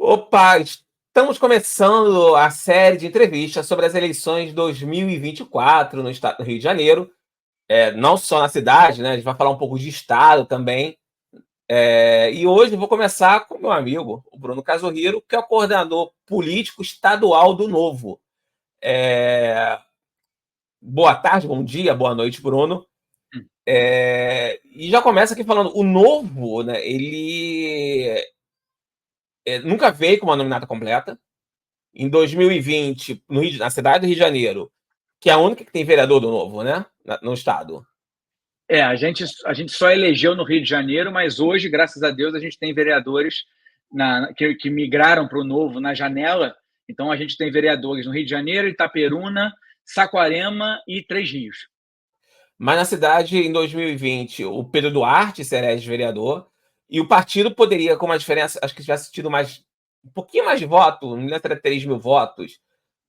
Opa, estamos começando a série de entrevistas sobre as eleições de 2024 no estado do Rio de Janeiro. Não só na cidade, né? A gente vai falar um pouco de estado também. E hoje eu vou começar com meu amigo, o Bruno Casuhiro, que é o coordenador político estadual do Novo. Boa tarde, bom dia, boa noite, Bruno. E já começa aqui falando, o Novo, né? Ele nunca veio com uma nominata completa. Em 2020, na cidade do Rio de Janeiro, que é a única que tem vereador do Novo, né? No estado. A gente só elegeu no Rio de Janeiro, mas hoje, graças a Deus, a gente tem vereadores que migraram para o Novo na janela. Então, a gente tem vereadores no Rio de Janeiro, Itaperuna, Saquarema e Três Rios. Mas na cidade, em 2020, o Pedro Duarte se elege vereador, e o partido poderia, com uma diferença, acho que tivesse tido um pouquinho mais de voto, não lembro se era 3 mil votos,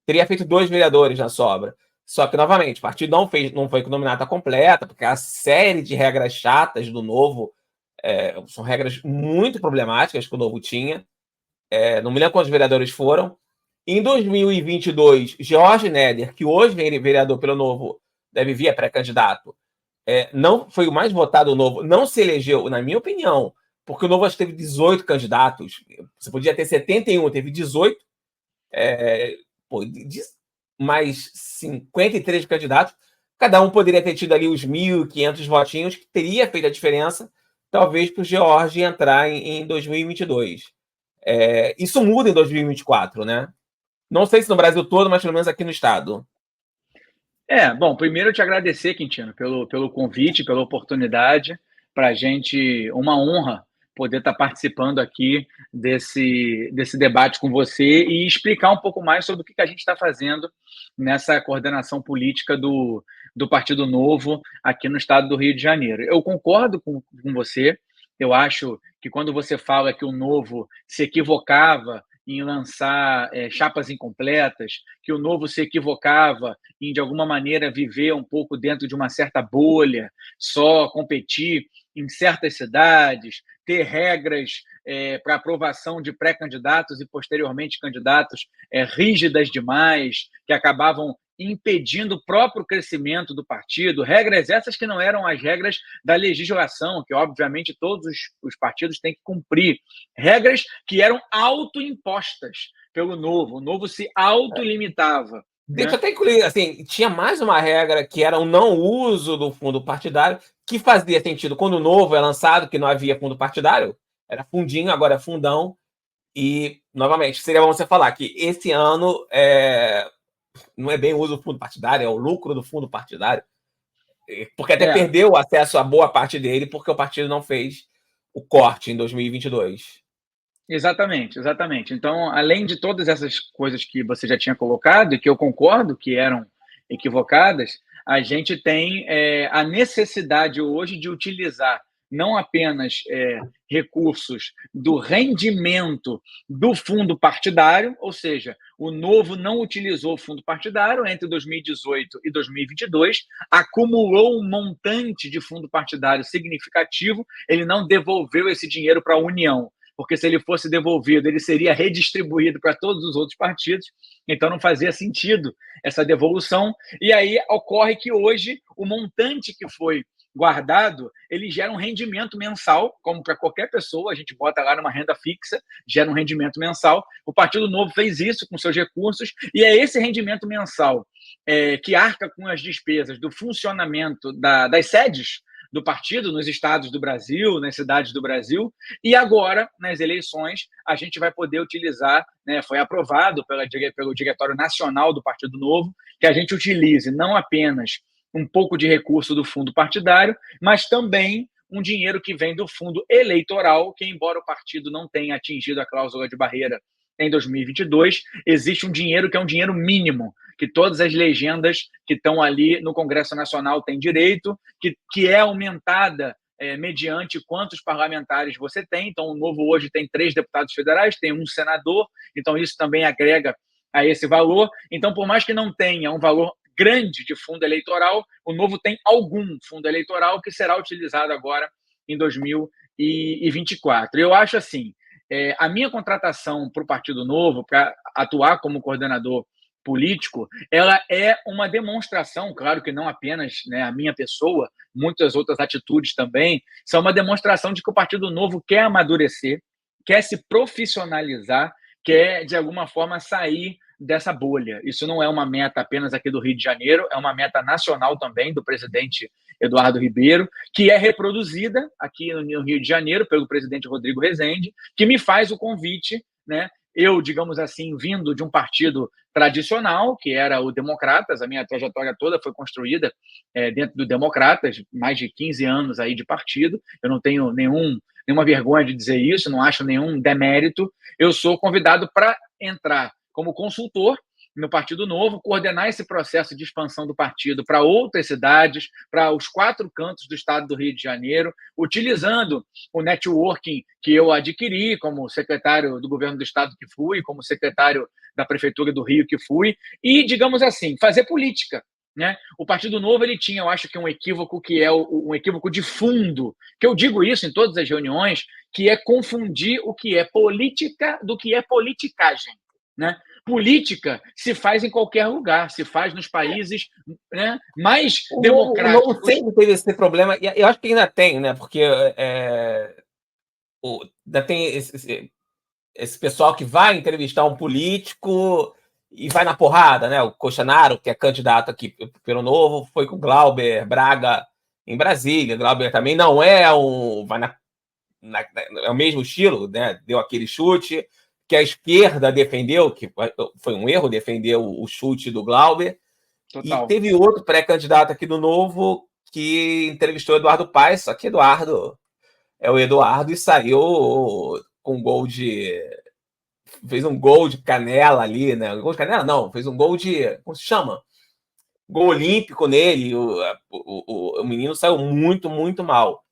teria feito 2 vereadores na sobra. Só que, novamente, o partido não foi com nominata completa, porque a série de regras chatas do Novo são regras muito problemáticas que o Novo tinha. Não me lembro quantos vereadores foram. Em 2022, Jorge Neder, que hoje vem vereador pelo Novo, deve vir pré-candidato, não foi o mais votado. O Novo não se elegeu, na minha opinião, porque o Novo acho que teve 18 candidatos. Você podia ter 71, teve 18. Mais 53 candidatos. Cada um poderia ter tido ali os 1.500 votinhos, que teria feito a diferença, talvez, para o George entrar em 2022. Isso muda em 2024, né? Não sei se no Brasil todo, mas pelo menos aqui no estado. Bom, primeiro eu te agradecer, Quintino, pelo convite, pela oportunidade. Para a gente, uma honra poder estar participando aqui desse debate com você e explicar um pouco mais sobre o que a gente está fazendo nessa coordenação política do Partido Novo aqui no estado do Rio de Janeiro. Eu concordo com você. Eu acho que quando você fala que o Novo se equivocava em lançar chapas incompletas, que o Novo se equivocava em, de alguma maneira, viver um pouco dentro de uma certa bolha, só competir em certas cidades, ter regras para aprovação de pré-candidatos e, posteriormente, candidatos rígidas demais, que acabavam impedindo o próprio crescimento do partido, regras essas que não eram as regras da legislação, que obviamente todos os partidos têm que cumprir, regras que eram autoimpostas pelo Novo. O Novo se autolimitava. Deixa eu Né? até incluir, assim, tinha mais uma regra que era o não uso do fundo partidário, que fazia sentido quando o Novo é lançado, que não havia fundo partidário, era fundinho, agora é fundão. E, novamente, seria bom você falar que esse ano não é bem o uso do fundo partidário, é o lucro do fundo partidário, porque até É, perdeu o acesso a boa parte dele, porque o partido não fez o corte em 2022. exatamente, exatamente. Então, além de todas essas coisas que você já tinha colocado e que eu concordo que eram equivocadas, a gente tem a necessidade hoje de utilizar não apenas recursos do rendimento do fundo partidário, ou seja, o Novo não utilizou o fundo partidário entre 2018 e 2022, acumulou um montante de fundo partidário significativo, ele não devolveu esse dinheiro para a União, porque se ele fosse devolvido, ele seria redistribuído para todos os outros partidos, então não fazia sentido essa devolução. E aí ocorre que hoje o montante que foi guardado, ele gera um rendimento mensal, como para qualquer pessoa, a gente bota lá numa renda fixa, gera um rendimento mensal. O Partido Novo fez isso com seus recursos, e é esse rendimento mensal que arca com as despesas do funcionamento das sedes do partido nos estados do Brasil, nas cidades do Brasil, e agora, nas eleições, a gente vai poder utilizar, né, foi aprovado pelo Diretório Nacional do Partido Novo, que a gente utilize não apenas um pouco de recurso do fundo partidário, mas também um dinheiro que vem do fundo eleitoral, que embora o partido não tenha atingido a cláusula de barreira em 2022, existe um dinheiro que é um dinheiro mínimo, que todas as legendas que estão ali no Congresso Nacional têm direito, que é aumentada mediante quantos parlamentares você tem. Então, o Novo hoje tem 3 deputados federais, tem um senador, então isso também agrega a esse valor. Então, por mais que não tenha um valor grande de fundo eleitoral, o Novo tem algum fundo eleitoral que será utilizado agora em 2024. Eu acho assim, a minha contratação para o Partido Novo, para atuar como coordenador político, ela é uma demonstração, claro que não apenas, né, a minha pessoa, muitas outras atitudes também, são uma demonstração de que o Partido Novo quer amadurecer, quer se profissionalizar, quer, de alguma forma, sair dessa bolha. Isso não é uma meta apenas aqui do Rio de Janeiro, é uma meta nacional também do presidente Eduardo Ribeiro, que é reproduzida aqui no Rio de Janeiro pelo presidente Rodrigo Rezende, que me faz o convite, né? Eu, digamos assim, vindo de um partido tradicional, que era o Democratas, a minha trajetória toda foi construída dentro do Democratas, mais de 15 anos aí de partido, eu não tenho nenhuma vergonha de dizer isso, não acho nenhum demérito, eu sou convidado para entrar como consultor no Partido Novo, coordenar esse processo de expansão do partido para outras cidades, para os 4 cantos do estado do Rio de Janeiro, utilizando o networking que eu adquiri como secretário do governo do estado que fui, como secretário da prefeitura do Rio que fui, e, digamos assim, fazer política. Né? O Partido Novo ele tinha, eu acho que um equívoco que é um equívoco de fundo, que eu digo isso em todas as reuniões, que é confundir o que é política do que é politicagem. Né? Política se faz em qualquer lugar, se faz nos países, né, mais democráticos. O Novo sempre teve esse problema, e eu acho que ainda tem, né? Porque ainda tem esse pessoal que vai entrevistar um político e vai na porrada, né? O Coxanaro, que é candidato aqui pelo Novo, foi com o Glauber Braga em Brasília. Glauber também não é é o mesmo estilo, né? Deu aquele chute que a esquerda defendeu, que foi um erro defender o chute do Glauber. Total. E teve outro pré-candidato aqui do Novo que entrevistou o Eduardo Paes, só que Eduardo é o Eduardo e saiu com gol de... Fez um gol de canela ali, né? Gol de canela? Não, fez um gol de... Como se chama? Gol olímpico nele. O menino saiu muito, muito mal.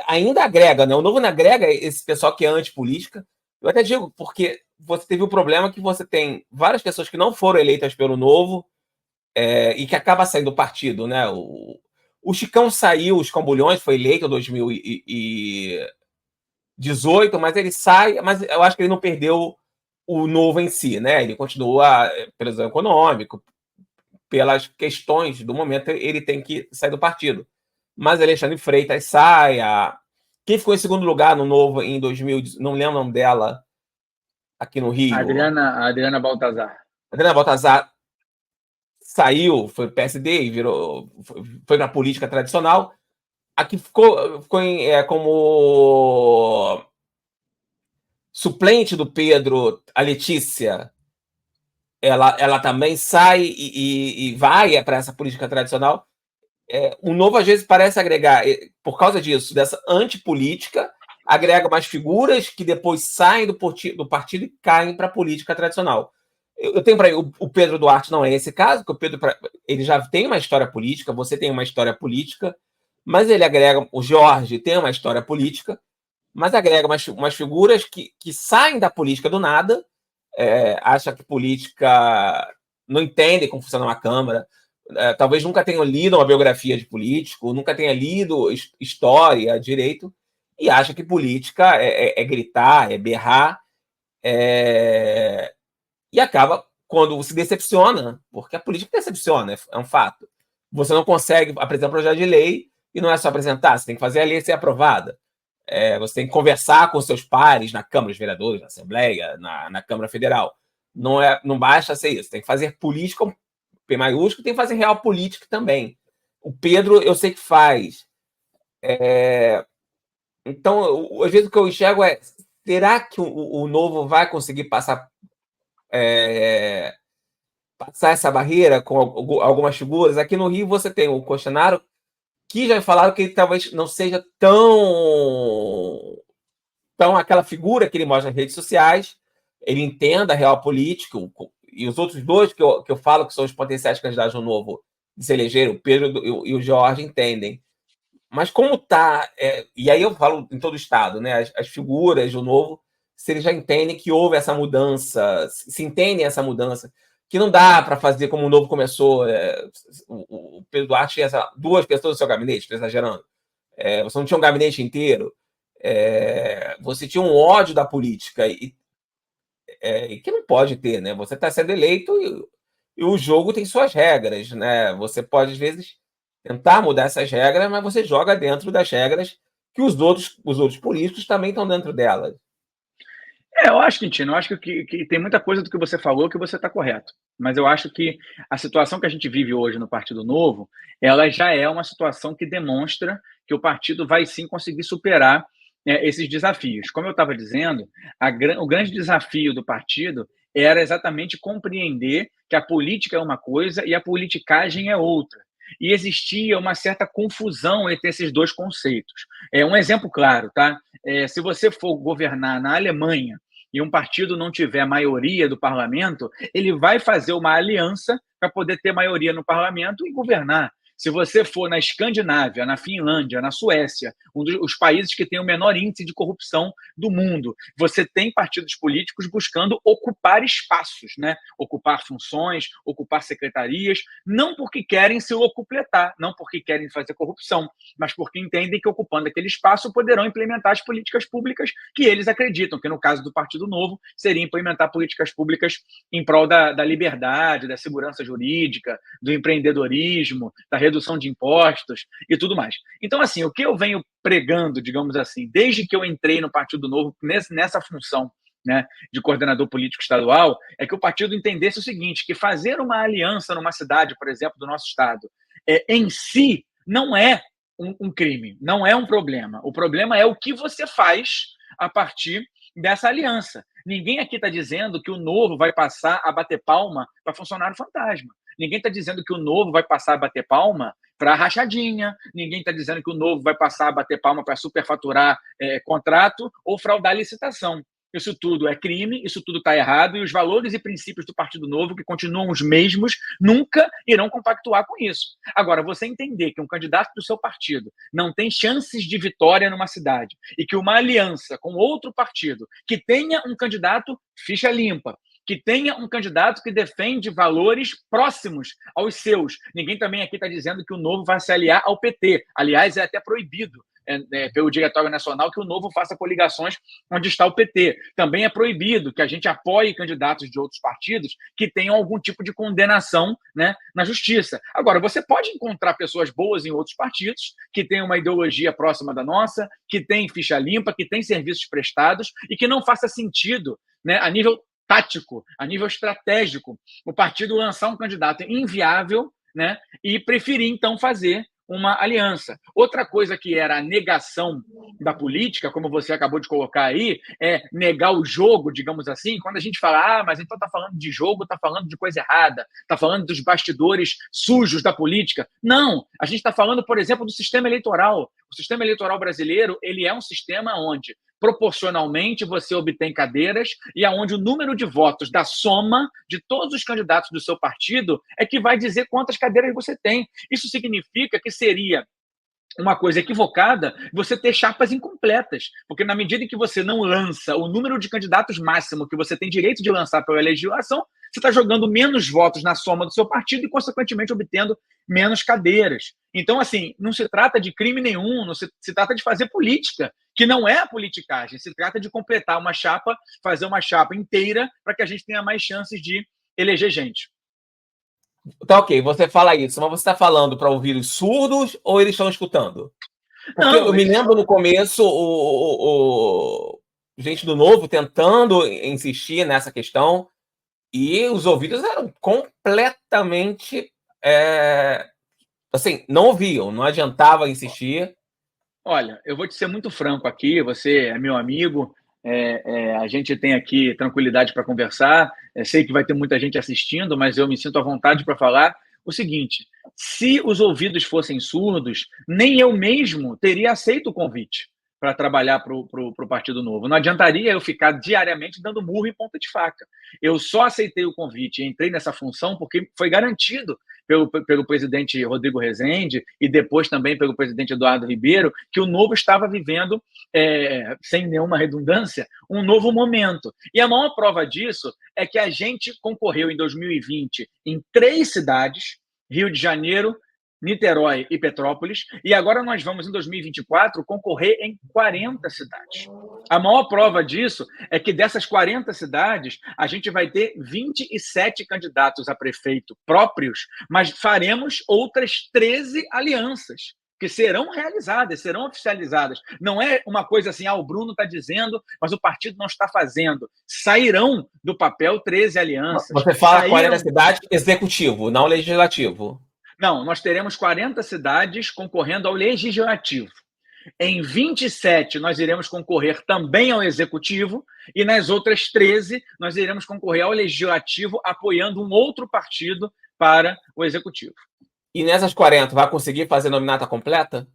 Ainda agrega, né? O Novo não agrega esse pessoal que é antipolítica. Eu até digo, porque você teve o problema que você tem várias pessoas que não foram eleitas pelo Novo e que acaba saindo do partido, né? O Chicão saiu, os Cambulhões, foi eleito em 2018, mas ele sai, mas eu acho que ele não perdeu o Novo em si, né? Ele continua pelo econômico, pelas questões do momento, ele tem que sair do partido. Mas Alexandre Freitas sai, quem ficou em segundo lugar no Novo em 2000, não lembro o nome dela, aqui no Rio. Adriana Baltazar. Adriana Baltazar saiu, foi pro PSD e foi para a política tradicional. Aqui ficou como suplente do Pedro, a Letícia. Ela também sai e vai para essa política tradicional. O Novo, às vezes, parece agregar, por causa disso, dessa antipolítica, agrega mais figuras que depois saem do partido e caem para a política tradicional. Eu tenho para o Pedro Duarte não é esse caso, porque o Pedro ele já tem uma história política, você tem uma história política, mas ele agrega, o Jorge tem uma história política, mas agrega umas figuras que saem da política do nada, acha que política não entende como funciona uma Câmara, talvez nunca tenham lido uma biografia de político, nunca tenha lido história, direito, e acha que política é gritar, é berrar, e acaba, quando se decepciona, porque a política decepciona, é um fato. Você não consegue apresentar um projeto de lei e não é só apresentar, você tem que fazer a lei ser aprovada. Você tem que conversar com seus pares na Câmara dos Vereadores, na Assembleia, na Câmara Federal. Não basta ser isso, tem que fazer política com P maiúsculo, tem que fazer real política também. O Pedro, eu sei que faz. Então, às vezes o que eu enxergo será que o Novo vai conseguir passar essa barreira com algumas figuras? Aqui no Rio você tem o Coxanaro, que já falaram que ele talvez não seja tão aquela figura que ele mostra nas redes sociais, ele entenda a real política, e os outros dois que eu falo que são os potenciais candidatos do Novo de se eleger, o Pedro e o Jorge, entendem. Mas como está, e aí eu falo em todo o estado, né, as figuras do Novo, se eles já entendem que houve essa mudança, se entendem essa mudança, que não dá para fazer como o Novo começou. O Pedro Duarte tinha 2 pessoas no seu gabinete, estou exagerando. Você não tinha um gabinete inteiro. você tinha um ódio da política, e que não pode ter, né? Você está sendo eleito e o jogo tem suas regras, né? Você pode, às vezes, tentar mudar essas regras, mas você joga dentro das regras que os outros políticos também estão dentro delas. Eu acho, Quintino, eu acho que tem muita coisa do que você falou que você está correto. Mas eu acho que a situação que a gente vive hoje no Partido Novo, ela já é uma situação que demonstra que o partido vai sim conseguir superar esses desafios. Como eu estava dizendo, o grande desafio do partido era exatamente compreender que a política é uma coisa e a politicagem é outra. E existia uma certa confusão entre esses dois conceitos. Um exemplo claro, tá? Se você for governar na Alemanha e um partido não tiver maioria do parlamento, ele vai fazer uma aliança para poder ter maioria no parlamento e governar. Se você for na Escandinávia, na Finlândia, na Suécia, um dos países que tem o menor índice de corrupção do mundo, você tem partidos políticos buscando ocupar espaços, né? Ocupar funções, ocupar secretarias, não porque querem se locupletar, não porque querem fazer corrupção, mas porque entendem que ocupando aquele espaço poderão implementar as políticas públicas que eles acreditam, que no caso do Partido Novo seria implementar políticas públicas em prol da liberdade, da segurança jurídica, do empreendedorismo, da redução de impostos e tudo mais. Então, assim, o que eu venho pregando, digamos assim, desde que eu entrei no Partido Novo, nessa função, né, de coordenador político estadual, é que o partido entendesse o seguinte, que fazer uma aliança numa cidade, por exemplo, do nosso estado, em si, não é um crime, não é um problema. O problema é o que você faz a partir dessa aliança. Ninguém aqui está dizendo que o Novo vai passar a bater palma para funcionário fantasma. Ninguém está dizendo que o Novo vai passar a bater palma para rachadinha. Ninguém está dizendo que o Novo vai passar a bater palma para superfaturar contrato ou fraudar licitação. Isso tudo é crime, isso tudo está errado, e os valores e princípios do Partido Novo, que continuam os mesmos, nunca irão compactuar com isso. Agora, você entender que um candidato do seu partido não tem chances de vitória numa cidade e que uma aliança com outro partido que tenha um candidato ficha limpa, que tenha um candidato que defende valores próximos aos seus. Ninguém também aqui está dizendo que o Novo vai se aliar ao PT. Aliás, é até proibido pelo Diretório Nacional que o Novo faça coligações onde está o PT. Também é proibido que a gente apoie candidatos de outros partidos que tenham algum tipo de condenação, né, na justiça. Agora, você pode encontrar pessoas boas em outros partidos que têm uma ideologia próxima da nossa, que têm ficha limpa, que têm serviços prestados e que não faça sentido, né, a nível tático, a nível estratégico, o partido lançar um candidato inviável, né, e preferir, então, fazer uma aliança. Outra coisa que era a negação da política, como você acabou de colocar aí, é negar o jogo, digamos assim. Quando a gente fala, mas então está falando de jogo, está falando de coisa errada, está falando dos bastidores sujos da política. Não, a gente está falando, por exemplo, do sistema eleitoral. O sistema eleitoral brasileiro, ele é um sistema onde proporcionalmente você obtém cadeiras e aonde o número de votos da soma de todos os candidatos do seu partido é que vai dizer quantas cadeiras você tem. Isso significa que seria uma coisa equivocada você ter chapas incompletas, porque na medida em que você não lança o número de candidatos máximo que você tem direito de lançar pela legislação, você está jogando menos votos na soma do seu partido e, consequentemente, obtendo menos cadeiras. Então, assim, não se trata de crime nenhum, não se trata de fazer política, que não é a politicagem, se trata de completar uma chapa, fazer uma chapa inteira para que a gente tenha mais chances de eleger gente. Tá ok, você fala isso, mas você está falando para ouvir os surdos ou eles estão escutando? Porque Não, eu me lembro no começo gente do Novo tentando insistir nessa questão e os ouvidos eram completamente assim, não ouviam, não adiantava insistir. Olha, eu vou te ser muito franco aqui, você é meu amigo, a gente tem aqui tranquilidade para conversar, sei que vai ter muita gente assistindo, mas eu me sinto à vontade para falar o seguinte: se os ouvidos fossem surdos, nem eu mesmo teria aceito o convite para trabalhar para o Partido Novo. Não adiantaria eu ficar diariamente dando murro em ponta de faca. Eu só aceitei o convite e entrei nessa função porque foi garantido pelo presidente Rodrigo Rezende e depois também pelo presidente Eduardo Ribeiro, que o Novo estava vivendo, sem nenhuma redundância, um novo momento. E a maior prova disso é que a gente concorreu em 2020 em 3 cidades, Rio de Janeiro, Niterói e Petrópolis, e agora nós vamos, em 2024, concorrer em 40 cidades. A maior prova disso é que dessas 40 cidades, a gente vai ter 27 candidatos a prefeito próprios, mas faremos outras 13 alianças que serão realizadas, serão oficializadas. Não é uma coisa assim, o Bruno está dizendo, mas o partido não está fazendo. Sairão do papel 13 alianças. Você fala 40 cidades executivo, não legislativo. Não, nós teremos 40 cidades concorrendo ao legislativo. Em 27, nós iremos concorrer também ao executivo, e nas outras 13, nós iremos concorrer ao legislativo, apoiando um outro partido para o executivo. E nessas 40, vai conseguir fazer nominata completa?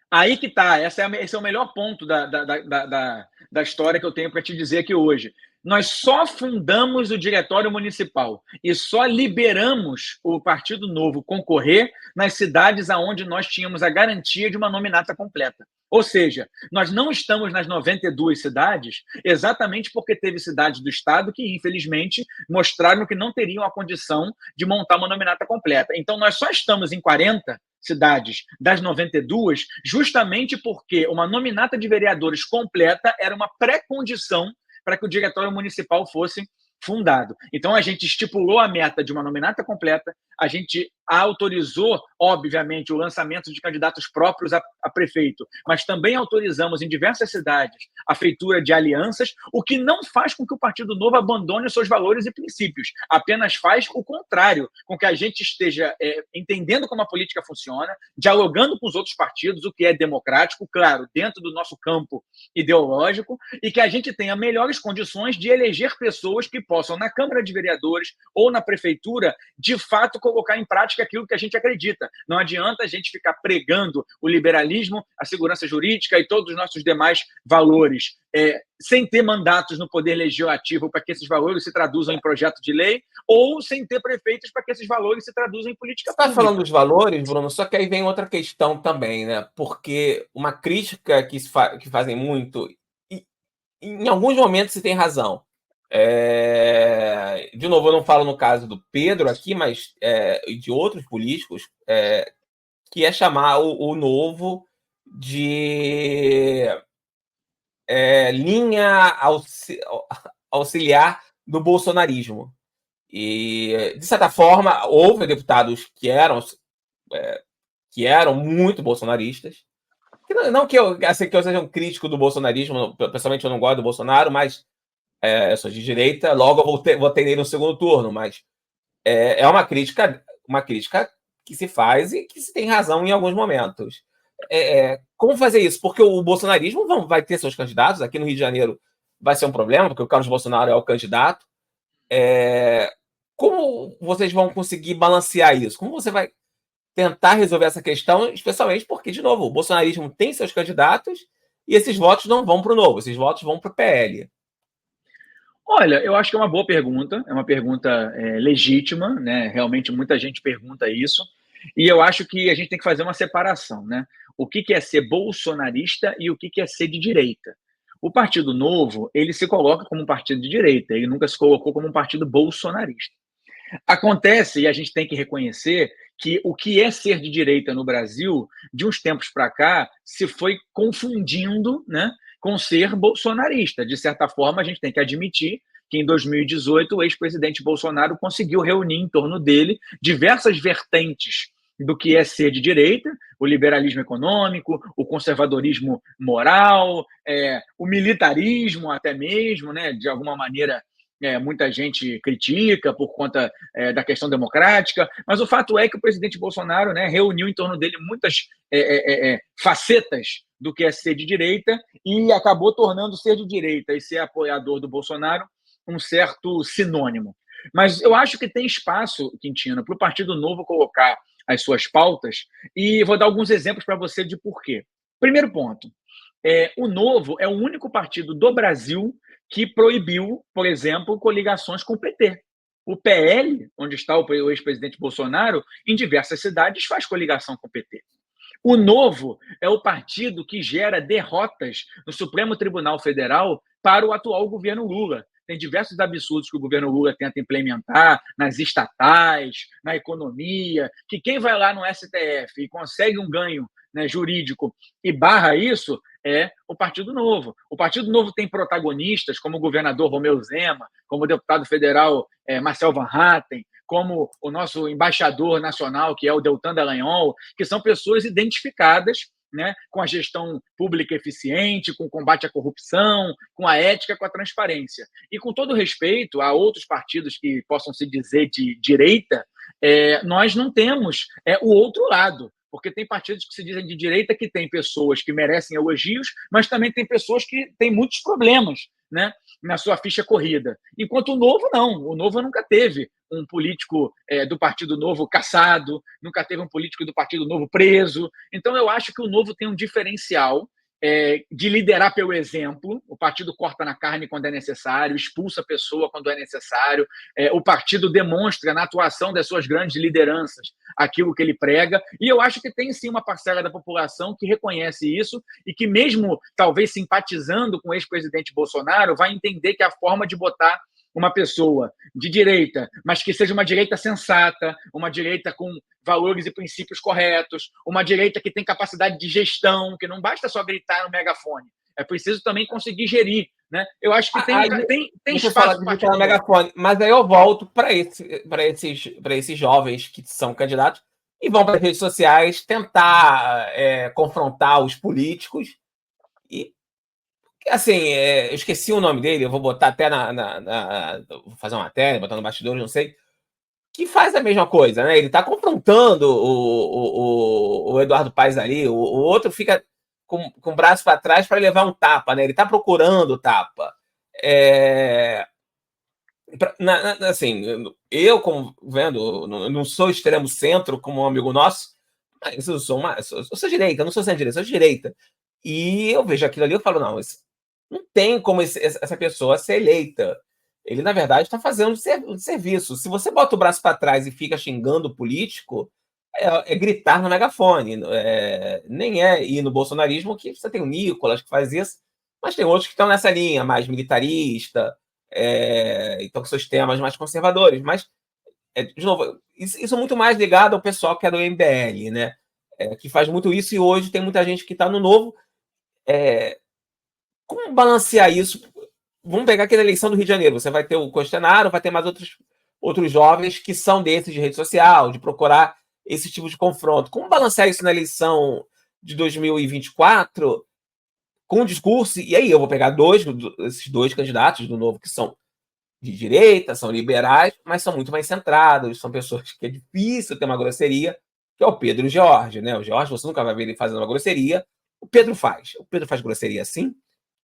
Aí que está, esse é o melhor ponto da história que eu tenho para te dizer aqui hoje. Nós só fundamos o Diretório Municipal e só liberamos o Partido Novo concorrer nas cidades onde nós tínhamos a garantia de uma nominata completa. Ou seja, nós não estamos nas 92 cidades exatamente porque teve cidades do estado que, infelizmente, mostraram que não teriam a condição de montar uma nominata completa. Então, nós só estamos em 40 cidades das 92 justamente porque uma nominata de vereadores completa era uma pré-condição para que o Diretório Municipal fosse fundado. Então, a gente estipulou a meta de uma nominata completa, a gente autorizou, obviamente, o lançamento de candidatos próprios a prefeito, mas também autorizamos em diversas cidades a feitura de alianças, o que não faz com que o Partido Novo abandone os seus valores e princípios, apenas faz o contrário, com que a gente esteja entendendo como a política funciona, dialogando com os outros partidos, o que é democrático, claro, dentro do nosso campo ideológico, e que a gente tenha melhores condições de eleger pessoas que possam, na Câmara de Vereadores ou na Prefeitura, de fato colocar em prática aquilo que a gente acredita. Não adianta a gente ficar pregando o liberalismo, a segurança jurídica e todos os nossos demais valores, sem ter mandatos no Poder Legislativo para que esses valores se traduzam em projeto de lei, ou sem ter prefeitos para que esses valores se traduzam em política pública. Você está falando dos valores, Isso. Bruno, só que aí vem outra questão também, né? Porque uma crítica que fazem muito, e em alguns momentos se tem razão. De novo, eu não falo no caso do Pedro aqui, mas de outros políticos, que é chamar o Novo de linha auxiliar do bolsonarismo. E, de certa forma, houve deputados que eram muito bolsonaristas. Não que eu seja um crítico do bolsonarismo, pessoalmente eu não gosto do Bolsonaro, mas eu sou de direita, logo eu votei nele no segundo turno, mas é uma crítica que se faz e que se tem razão em alguns momentos. Como fazer isso? Porque o bolsonarismo vai ter seus candidatos, aqui no Rio de Janeiro vai ser um problema, porque o Carlos Bolsonaro é o candidato. Como vocês vão conseguir balancear isso? Como você vai tentar resolver essa questão, especialmente porque, de novo, o bolsonarismo tem seus candidatos e esses votos não vão para o Novo, esses votos vão para o PL. Olha, eu acho que é uma boa pergunta, é uma pergunta legítima, né? Realmente muita gente pergunta isso, e eu acho que a gente tem que fazer uma separação, né? O que é ser bolsonarista e o que é ser de direita. O Partido Novo, ele se coloca como um partido de direita, ele nunca se colocou como um partido bolsonarista. Acontece, e a gente tem que reconhecer, que o que é ser de direita no Brasil, de uns tempos para cá, se foi confundindo, né, com ser bolsonarista. De certa forma, a gente tem que admitir que em 2018 o ex-presidente Bolsonaro conseguiu reunir em torno dele diversas vertentes do que é ser de direita, o liberalismo econômico, o conservadorismo moral, o militarismo até mesmo, né, de alguma maneira muita gente critica por conta da questão democrática, mas o fato é que o presidente Bolsonaro, né, reuniu em torno dele muitas facetas do que é ser de direita e acabou tornando ser de direita e ser apoiador do Bolsonaro um certo sinônimo. Mas eu acho que tem espaço, Quintino, para o Partido Novo colocar as suas pautas, e vou dar alguns exemplos para você de porquê. Primeiro ponto, o Novo é o único partido do Brasil que proibiu, por exemplo, coligações com o PT. O PL, onde está o ex-presidente Bolsonaro, em diversas cidades faz coligação com o PT. O Novo é o partido que gera derrotas no Supremo Tribunal Federal para o atual governo Lula. tem diversos absurdos que o governo Lula tenta implementar nas estatais, na economia, que quem vai lá no STF e consegue um ganho, né, jurídico e barra isso é o Partido Novo. O Partido Novo tem protagonistas como o governador Romeu Zema, como o deputado federal Marcel Van Hatten, como o nosso embaixador nacional, que é o Deltan Dallagnol, que são pessoas identificadas, né, com a gestão pública eficiente, com o combate à corrupção, com a ética, com a transparência. E com todo respeito a outros partidos que possam se dizer de direita, nós não temos o outro lado, porque tem partidos que se dizem de direita que tem pessoas que merecem elogios, mas também tem pessoas que têm muitos problemas, né, na sua ficha corrida. Enquanto o Novo, não. O Novo nunca teve um político do Partido Novo caçado, nunca teve um político do Partido Novo preso. Então, eu acho que o Novo tem um diferencial de liderar pelo exemplo. O partido corta na carne quando é necessário, expulsa a pessoa quando é necessário. O partido demonstra na atuação das suas grandes lideranças aquilo que ele prega. E eu acho que tem sim uma parcela da população que reconhece isso e que, mesmo talvez simpatizando com o ex-presidente Bolsonaro, vai entender que a forma de botar uma pessoa de direita, mas que seja uma direita sensata, uma direita com valores e princípios corretos, uma direita que tem capacidade de gestão, que não basta só gritar no megafone, é preciso também conseguir gerir, né? Eu acho que tem espaço para gritar no megafone, mas aí eu volto para esses jovens que são candidatos e vão para as redes sociais tentar confrontar os políticos e assim, eu esqueci o nome dele, eu vou botar até vou fazer uma matéria, botar no bastidor, não sei, que faz a mesma coisa, né? Ele está confrontando o Eduardo Paes ali, o outro fica com o braço para trás para levar um tapa, né? Ele está procurando tapa. Assim, eu, como vendo, não sou extremo centro como um amigo nosso, mas eu sou direita, não sou centro-direita, sou de direita. E eu vejo aquilo ali e falo, não, não tem como essa pessoa ser eleita. Ele, na verdade, está fazendo um serviço. Se você bota o braço para trás e fica xingando o político, é gritar no megafone. Nem é ir no bolsonarismo, que você tem o Nicolas que faz isso, mas tem outros que estão nessa linha mais militarista, então com seus temas mais conservadores. Mas, de novo, isso é muito mais ligado ao pessoal que é do MBL, né? Que faz muito isso, e hoje tem muita gente que está no Novo. Como balancear isso? Vamos pegar aqui na eleição do Rio de Janeiro. Você vai ter o Costenaro, vai ter mais outros jovens que são desses de rede social, de procurar esse tipo de confronto. Como balancear isso na eleição de 2024 com o discurso? E aí eu vou pegar esses dois candidatos do Novo que são de direita, são liberais, mas são muito mais centrados, são pessoas que é difícil ter uma grosseria, que é o Pedro e o George, né? O George, você nunca vai ver ele fazendo uma grosseria. O Pedro faz grosseria sim,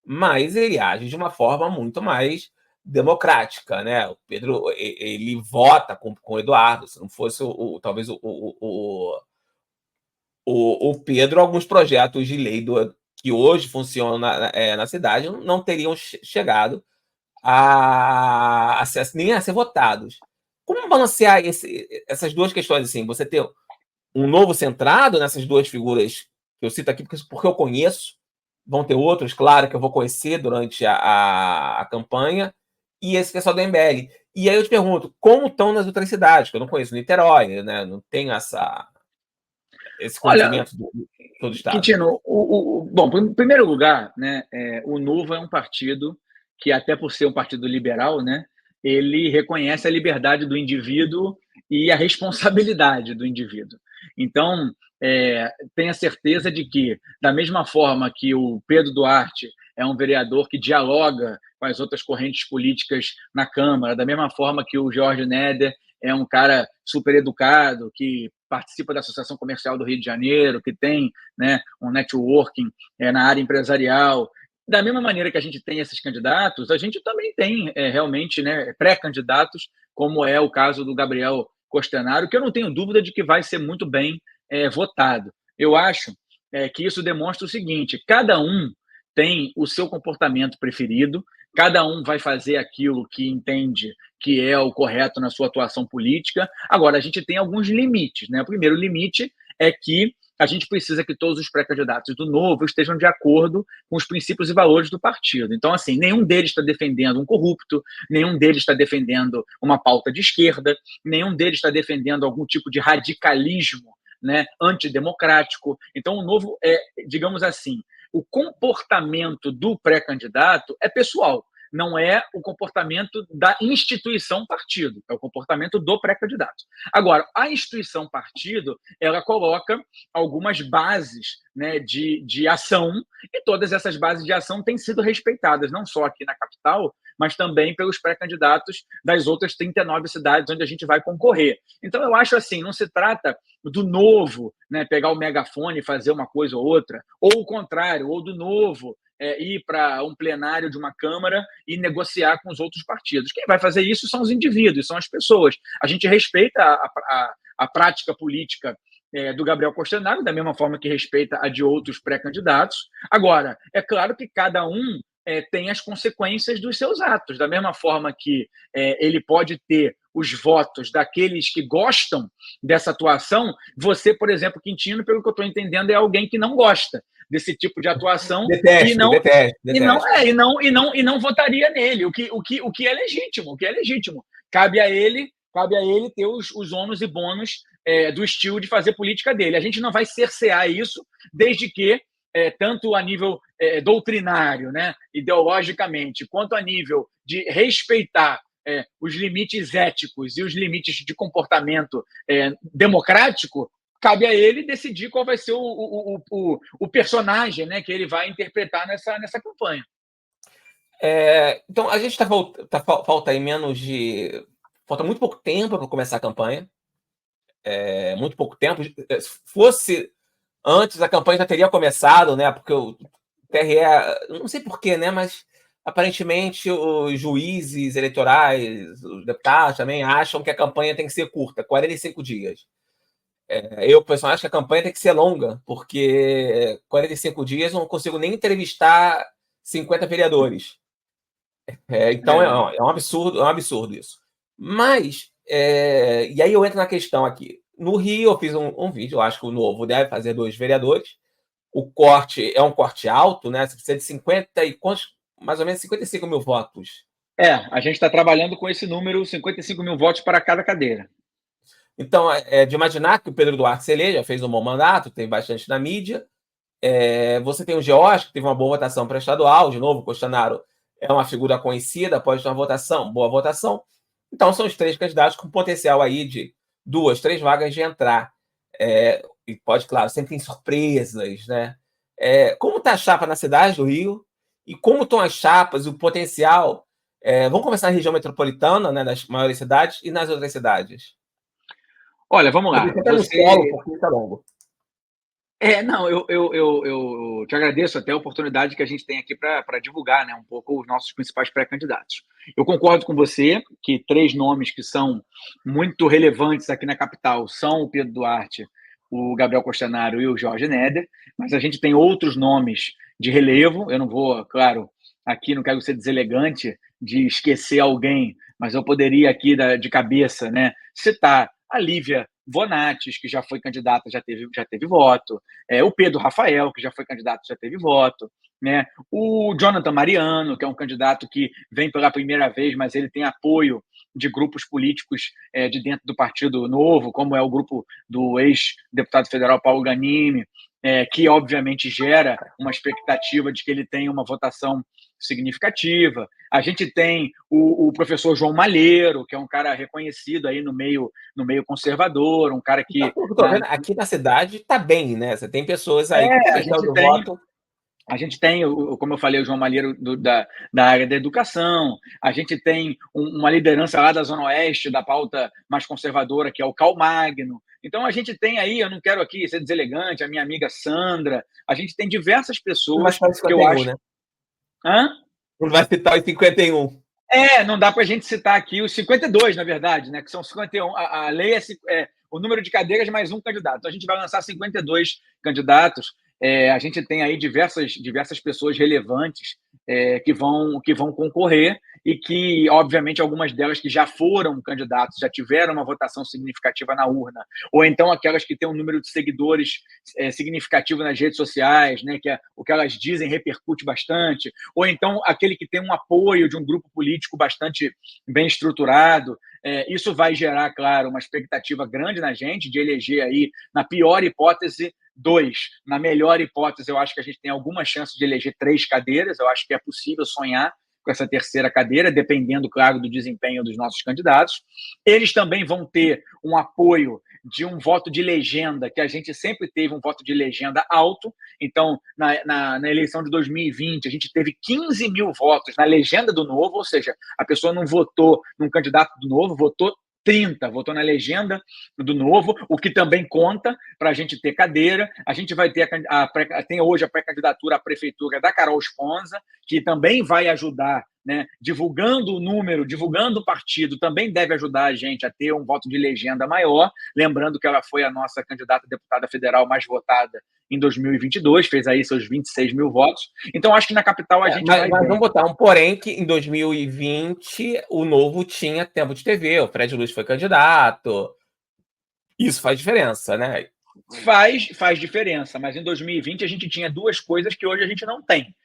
mas ele age de uma forma muito mais democrática, né? O Pedro, ele vota com o Eduardo. Se não fosse talvez o Pedro, alguns projetos de lei que hoje funcionam na cidade não teriam chegado nem a ser votados. Como balancear essas duas questões? Assim, você ter um Novo centrado nessas duas figuras que eu cito aqui porque eu conheço, vão ter outros, claro, que eu vou conhecer durante a campanha, e esse pessoal do MBL. E aí eu te pergunto, como estão nas outras cidades? Que eu não conheço Niterói, né? Não tenho esse conhecimento de todo o estado. Quintino, bom, em primeiro lugar, né, o Novo é um partido que, até por ser um partido liberal, né, ele reconhece a liberdade do indivíduo e a responsabilidade do indivíduo. Então, tenha certeza de que, da mesma forma que o Pedro Duarte é um vereador que dialoga com as outras correntes políticas na Câmara, da mesma forma que o Jorge Neder é um cara super educado, que participa da Associação Comercial do Rio de Janeiro, que tem, né, um networking na área empresarial. Da mesma maneira que a gente tem esses candidatos, a gente também tem realmente, né, pré-candidatos, como é o caso do Gabriel Costenaro, que eu não tenho dúvida de que vai ser muito bem votado. Eu acho que isso demonstra o seguinte: cada um tem o seu comportamento preferido, cada um vai fazer aquilo que entende que é o correto na sua atuação política. Agora, a gente tem alguns limites, né? O primeiro limite é que a gente precisa que todos os pré-candidatos do Novo estejam de acordo com os princípios e valores do partido. Então, assim, nenhum deles está defendendo um corrupto, nenhum deles está defendendo uma pauta de esquerda, nenhum deles está defendendo algum tipo de radicalismo, né, antidemocrático. Então, o Novo é, digamos assim, o comportamento do pré-candidato é pessoal, não é o comportamento da instituição partido, é o comportamento do pré-candidato. Agora, a instituição partido, ela coloca algumas bases, né, de ação, e todas essas bases de ação têm sido respeitadas, não só aqui na capital, mas também pelos pré-candidatos das outras 39 cidades onde a gente vai concorrer. Então, eu acho assim, não se trata do Novo, né, pegar o megafone e fazer uma coisa ou outra, ou o contrário, ou do Novo ir para um plenário de uma Câmara e negociar com os outros partidos. Quem vai fazer isso são os indivíduos, são as pessoas. A gente respeita a prática política do Gabriel Costenaro, da mesma forma que respeita a de outros pré-candidatos. Agora, é claro que cada um tem as consequências dos seus atos, da mesma forma que ele pode ter os votos daqueles que gostam dessa atuação. Você, por exemplo, Quintino, pelo que eu estou entendendo, é alguém que não gosta desse tipo de atuação detesto. E não votaria nele, o que é legítimo, cabe a ele ter os ônus e bônus do estilo de fazer política dele. A gente não vai cercear isso, desde que tanto a nível doutrinário, né, ideologicamente, quanto a nível de respeitar os limites éticos e os limites de comportamento democrático, cabe a ele decidir qual vai ser o personagem, né, que ele vai interpretar nessa campanha. Então, a gente falta aí menos de... Falta muito pouco tempo para começar a campanha. Muito pouco tempo. Se fosse antes, a campanha já teria começado, né? Porque o TRE, não sei porquê, né? Mas aparentemente os juízes eleitorais, os deputados também acham que a campanha tem que ser curta, 45 dias. Eu, pessoal, acho que a campanha tem que ser longa, porque 45 dias eu não consigo nem entrevistar 50 vereadores. Então é um absurdo isso. Mas, e aí eu entro na questão aqui. No Rio, eu fiz um vídeo, eu acho que o Novo deve fazer 2 vereadores. O corte é um corte alto, né? Você precisa de 50 e quantos? Mais ou menos 55 mil votos. A gente está trabalhando com esse número, 55 mil votos para cada cadeira. Então, de imaginar que o Pedro Duarte se eleja, fez um bom mandato, teve bastante na mídia. Você tem o George, que teve uma boa votação para estadual, de novo, o Costenaro é uma figura conhecida, pode ter uma boa votação. Então, são os 3 candidatos com potencial aí de 2, 3 vagas de entrar. E pode, claro, sempre tem surpresas, né? Como está a chapa na cidade do Rio? E como estão as chapas e o potencial? Vamos começar na região metropolitana, né, nas maiores cidades, e nas outras cidades. Olha, vamos lá. Porque está longo. Não, eu te agradeço até a oportunidade que a gente tem aqui para divulgar, né, um pouco os nossos principais pré-candidatos. Eu concordo com você que 3 nomes que são muito relevantes aqui na capital são o Pedro Duarte, o Gabriel Costenaro e o Jorge Neder, mas a gente tem outros nomes de relevo. Eu não vou, claro, aqui não quero ser deselegante de esquecer alguém, mas eu poderia aqui de cabeça, né, citar a Lívia Bonatis, que já foi candidata, já teve voto, o Pedro Rafael, que já foi candidato, já teve voto, né? O Jonathan Mariano, que é um candidato que vem pela primeira vez, mas ele tem apoio de grupos políticos de dentro do Partido Novo, como é o grupo do ex-deputado federal Paulo Ganimi, que obviamente gera uma expectativa de que ele tenha uma votação significativa. A gente tem o professor João Malheiro, que é um cara reconhecido aí no meio conservador, um cara que... Vendo, aqui na cidade está bem, né? Você tem pessoas aí com potencial de voto. A gente tem, como eu falei, o João Malheiro da área da educação. A gente tem uma liderança lá da Zona Oeste, da pauta mais conservadora, que é o Cal Magno. Então, a gente tem aí, eu não quero aqui ser deselegante, a minha amiga Sandra. A gente tem diversas pessoas que eu acho... Né? Hã? Não vai citar os 51. Não dá para a gente citar aqui os 52, na verdade, né? Que são 51. A lei é o número de cadeiras mais um candidato. Então, a gente vai lançar 52 candidatos. a gente tem aí diversas pessoas relevantes que vão concorrer e que, obviamente, algumas delas que já foram candidatos, já tiveram uma votação significativa na urna, ou então aquelas que têm um número de seguidores significativo nas redes sociais, né, o que elas dizem repercute bastante, ou então aquele que tem um apoio de um grupo político bastante bem estruturado. Isso vai gerar, claro, uma expectativa grande na gente de eleger aí, na pior hipótese, 2. Na melhor hipótese, eu acho que a gente tem alguma chance de eleger 3 cadeiras. Eu acho que é possível sonhar com essa terceira cadeira, dependendo, claro, do desempenho dos nossos candidatos. Eles também vão ter um apoio de um voto de legenda, que a gente sempre teve um voto de legenda alto. Então, na eleição de 2020, a gente teve 15 mil votos na legenda do Novo, ou seja, a pessoa não votou num candidato do Novo, votou 30, votou na legenda do Novo, o que também conta para a gente ter cadeira. A gente vai ter tem hoje a pré-candidatura à prefeitura da Carol Sponza, que também vai ajudar, né, divulgando o número, divulgando o partido, também deve ajudar a gente a ter um voto de legenda maior. Lembrando que ela foi a nossa candidata a deputada federal mais votada em 2022, fez aí seus 26 mil votos. Então, acho que na capital a gente mas vamos botar um porém que em 2020 o Novo tinha tempo de TV, o Fred Luz foi candidato. Isso faz diferença, né? Faz diferença, mas em 2020 a gente tinha 2 coisas que hoje a gente não tem.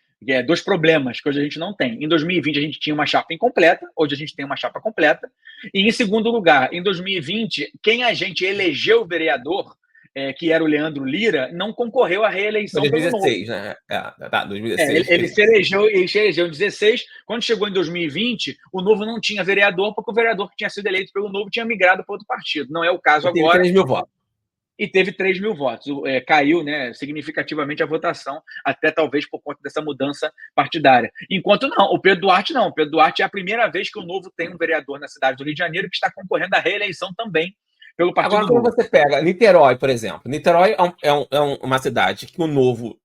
2 problemas que hoje a gente não tem. Em 2020 a gente tinha uma chapa incompleta, hoje a gente tem uma chapa completa. E em segundo lugar, em 2020, quem a gente elegeu vereador, que era o Leandro Lira, não concorreu à reeleição. Foi 2016, pelo Novo, né? Tá, 2016. Ele se elegeu em 2016. Quando chegou em 2020, o Novo não tinha vereador, porque o vereador que tinha sido eleito pelo Novo tinha migrado para outro partido. Não é o caso agora. 3 mil votos. E teve 3 mil votos. Caiu, né, significativamente a votação, até talvez por conta dessa mudança partidária. Enquanto não, o Pedro Duarte não. O Pedro Duarte é a primeira vez que o Novo tem um vereador na cidade do Rio de Janeiro que está concorrendo à reeleição também pelo Partido Agora, quando você pega Niterói, por exemplo. Niterói é uma cidade que o Novo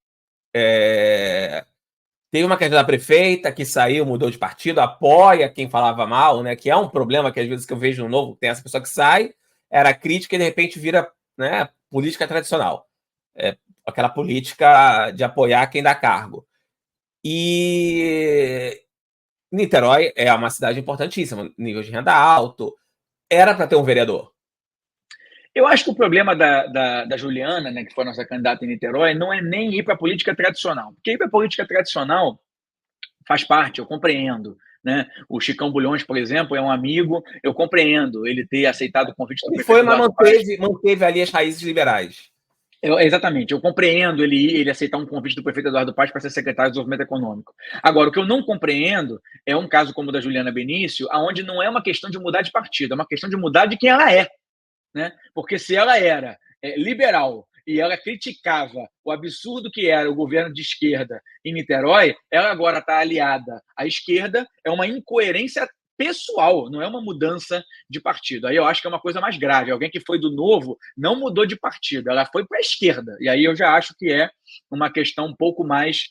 teve uma candidata prefeita que saiu, mudou de partido, apoia quem falava mal, né? Que é um problema que às vezes que eu vejo no Novo, tem essa pessoa que sai, era crítica e de repente vira, né, política tradicional. Aquela política de apoiar quem dá cargo. E Niterói é uma cidade importantíssima, nível de renda alto. Era para ter um vereador. Eu acho que o problema da Juliana, né, que foi a nossa candidata em Niterói, não é nem ir para a política tradicional. Porque ir para a política tradicional faz parte, eu compreendo. Né? O Chicão Bulhões, por exemplo, é um amigo, eu compreendo ele ter aceitado o convite do prefeito. Foi, mas manteve ali as raízes liberais. Exatamente, eu compreendo ele aceitar um convite do prefeito Eduardo Paes para ser secretário de Desenvolvimento Econômico. Agora, o que eu não compreendo é um caso como o da Juliana Benício, onde não é uma questão de mudar de partido, é uma questão de mudar de quem ela é. Né? Porque se ela era liberal e ela criticava o absurdo que era o governo de esquerda em Niterói, ela agora está aliada à esquerda, é uma incoerência pessoal, não é uma mudança de partido. Aí eu acho que é uma coisa mais grave. Alguém que foi do Novo não mudou de partido, ela foi para a esquerda. E aí eu já acho que é uma questão um pouco mais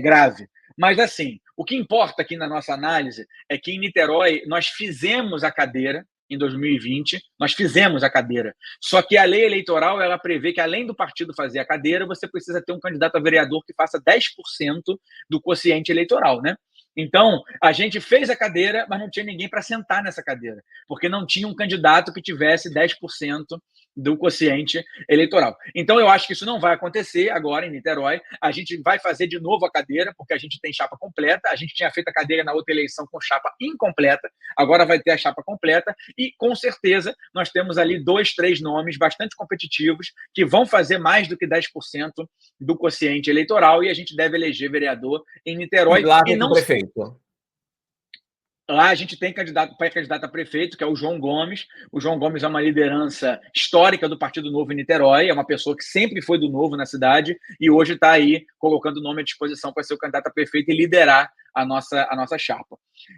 grave. Mas, assim, o que importa aqui na nossa análise é que em Niterói nós fizemos a cadeira em 2020, nós fizemos a cadeira. Só que a lei eleitoral, ela prevê que, além do partido fazer a cadeira, você precisa ter um candidato a vereador que faça 10% do quociente eleitoral, né? Então, a gente fez a cadeira, mas não tinha ninguém para sentar nessa cadeira, porque não tinha um candidato que tivesse 10% do quociente eleitoral. Então, eu acho que isso não vai acontecer agora em Niterói. A gente vai fazer de novo a cadeira, porque a gente tem chapa completa. A gente tinha feito a cadeira na outra eleição com chapa incompleta, agora vai ter a chapa completa e, com certeza, nós temos ali 2, 3 nomes bastante competitivos que vão fazer mais do que 10% do quociente eleitoral e a gente deve eleger vereador em Niterói. E lá e não prefeito. Lá a gente tem pré-candidato a prefeito, que é o João Gomes. O João Gomes é uma liderança histórica do Partido Novo em Niterói, é uma pessoa que sempre foi do Novo na cidade e hoje está aí colocando o nome à disposição para ser o candidato a prefeito e liderar a nossa chapa.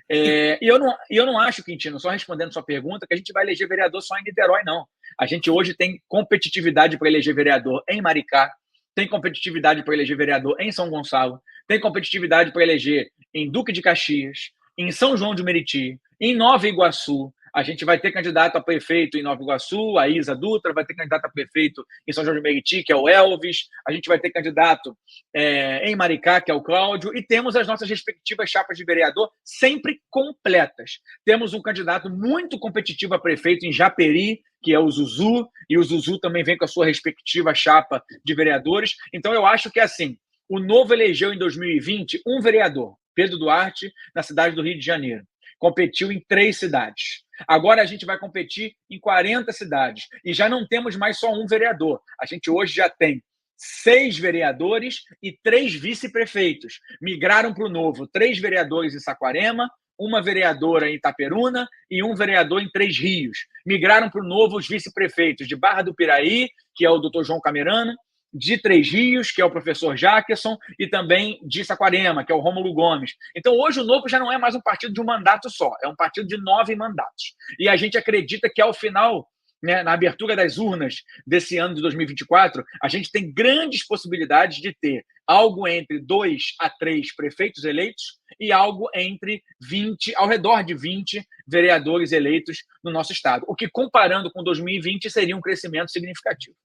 E eu não acho, Quintino, só respondendo sua pergunta, que a gente vai eleger vereador só em Niterói, não. A gente hoje tem competitividade para eleger vereador em Maricá, tem competitividade para eleger vereador em São Gonçalo, tem competitividade para eleger em Duque de Caxias, em São João de Meriti, em Nova Iguaçu. a gente vai ter candidato a prefeito em Nova Iguaçu, a Isa Dutra, vai ter candidato a prefeito em São João de Meriti, que é o Elvis, a gente vai ter candidato em Maricá, que é o Cláudio, e temos as nossas respectivas chapas de vereador sempre completas. Temos um candidato muito competitivo a prefeito em Japeri, que é o Zuzu, e o Zuzu também vem com a sua respectiva chapa de vereadores. Então, eu acho que, assim, o Novo elegeu em 2020 um vereador, Pedro Duarte, na cidade do Rio de Janeiro. Competiu em 3 cidades. Agora a gente vai competir em 40 cidades. E já não temos mais só um vereador. A gente hoje já tem 6 vereadores e 3 vice-prefeitos. Migraram para o Novo 3 vereadores em Saquarema, uma vereadora em Itaperuna e um vereador em Três Rios. Migraram para o Novo os vice-prefeitos de Barra do Piraí, que é o doutor João Camerano, de Três Rios, que é o professor Jackson, e também de Saquarema, que é o Rômulo Gomes. Então, hoje, o Novo já não é mais um partido de um mandato só, é um partido de 9 mandatos. E a gente acredita que, ao final, né, na abertura das urnas desse ano de 2024, a gente tem grandes possibilidades de ter algo entre 2 a 3 prefeitos eleitos e algo entre 20, ao redor de 20 vereadores eleitos no nosso estado, o que, comparando com 2020, seria um crescimento significativo.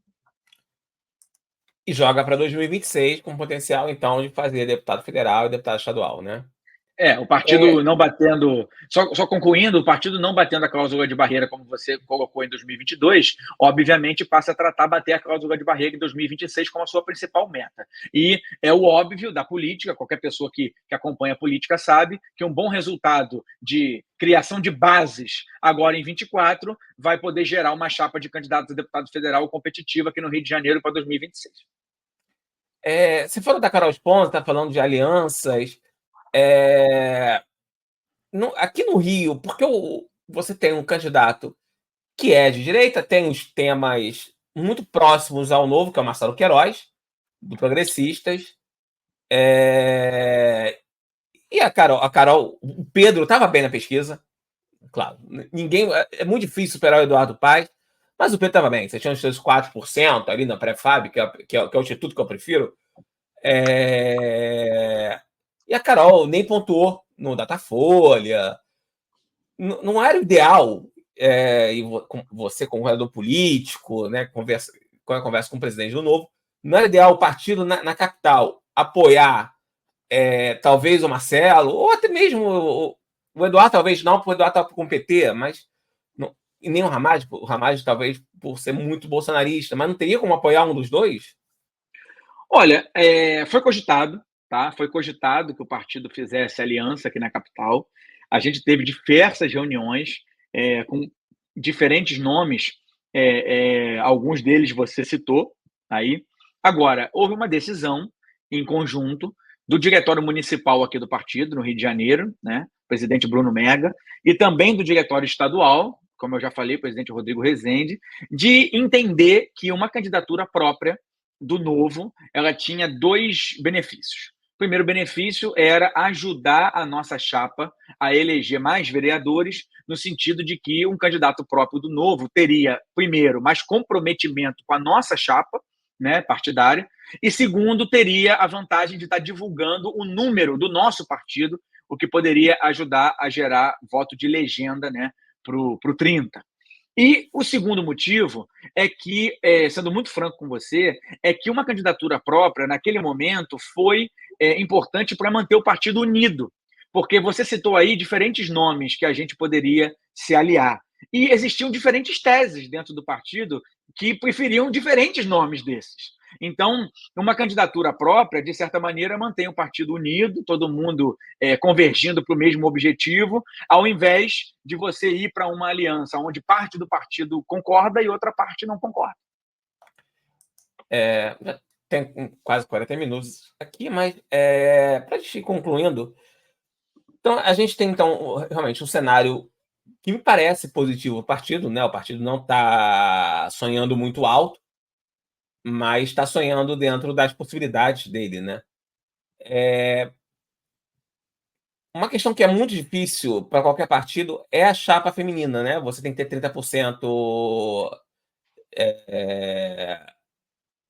E joga para 2026 com potencial, então, de fazer deputado federal e deputado estadual, né? O partido não batendo, só concluindo, o partido não batendo a cláusula de barreira, como você colocou em 2022, obviamente passa a tratar bater a cláusula de barreira em 2026 como a sua principal meta. E é o óbvio da política, qualquer pessoa que acompanha a política sabe que um bom resultado de criação de bases agora em 24 vai poder gerar uma chapa de candidato a deputado federal competitiva aqui no Rio de Janeiro para 2026. Você falou da Carol Esponza, está falando de alianças. Aqui no Rio, porque você tem um candidato que é de direita, tem os temas muito próximos ao Novo, que é o Marcelo Queiroz, do Progressistas. E a Carol, o Pedro estava bem na pesquisa, claro. É muito difícil superar o Eduardo Paes, mas o Pedro estava bem. Você tinha os seus 4% ali na pré-fab, que é o instituto que eu prefiro. E a Carol nem pontuou no Datafolha. Não era o ideal, e você, como vereador político, né, quando eu converso com o presidente do Novo, não era ideal o partido na capital apoiar talvez o Marcelo, ou até mesmo o Eduardo, talvez não, porque o Eduardo estava com o PT, mas não, e nem o Ramagem talvez por ser muito bolsonarista, mas não teria como apoiar um dos dois? Olha, foi cogitado, tá? Foi cogitado que o partido fizesse aliança aqui na capital. A gente teve diversas reuniões com diferentes nomes, alguns deles você citou aí. Agora, houve uma decisão em conjunto do diretório municipal aqui do partido, no Rio de Janeiro, né? Presidente Bruno Mega, e também do diretório estadual, como eu já falei, presidente Rodrigo Rezende, de entender que uma candidatura própria do Novo, ela tinha 2 benefícios. O primeiro benefício era ajudar a nossa chapa a eleger mais vereadores, no sentido de que um candidato próprio do Novo teria, primeiro, mais comprometimento com a nossa chapa, né, partidária, e segundo, teria a vantagem de estar divulgando o número do nosso partido, o que poderia ajudar a gerar voto de legenda, né, para o 30. E o segundo motivo é que, sendo muito franco com você, é que uma candidatura própria, naquele momento, foi importante para manter o partido unido, porque você citou aí diferentes nomes que a gente poderia se aliar. E existiam diferentes teses dentro do partido que preferiam diferentes nomes desses. Então, uma candidatura própria, de certa maneira, mantém o partido unido, todo mundo convergindo para o mesmo objetivo, ao invés de você ir para uma aliança onde parte do partido concorda e outra parte não concorda. Já tem quase 40 minutos aqui, mas para a gente ir concluindo, então a gente tem então realmente um cenário que me parece positivo o partido, né? O partido não está sonhando muito alto, mas está sonhando dentro das possibilidades dele, né? Uma questão que é muito difícil para qualquer partido é a chapa feminina, né? Você tem que ter 30%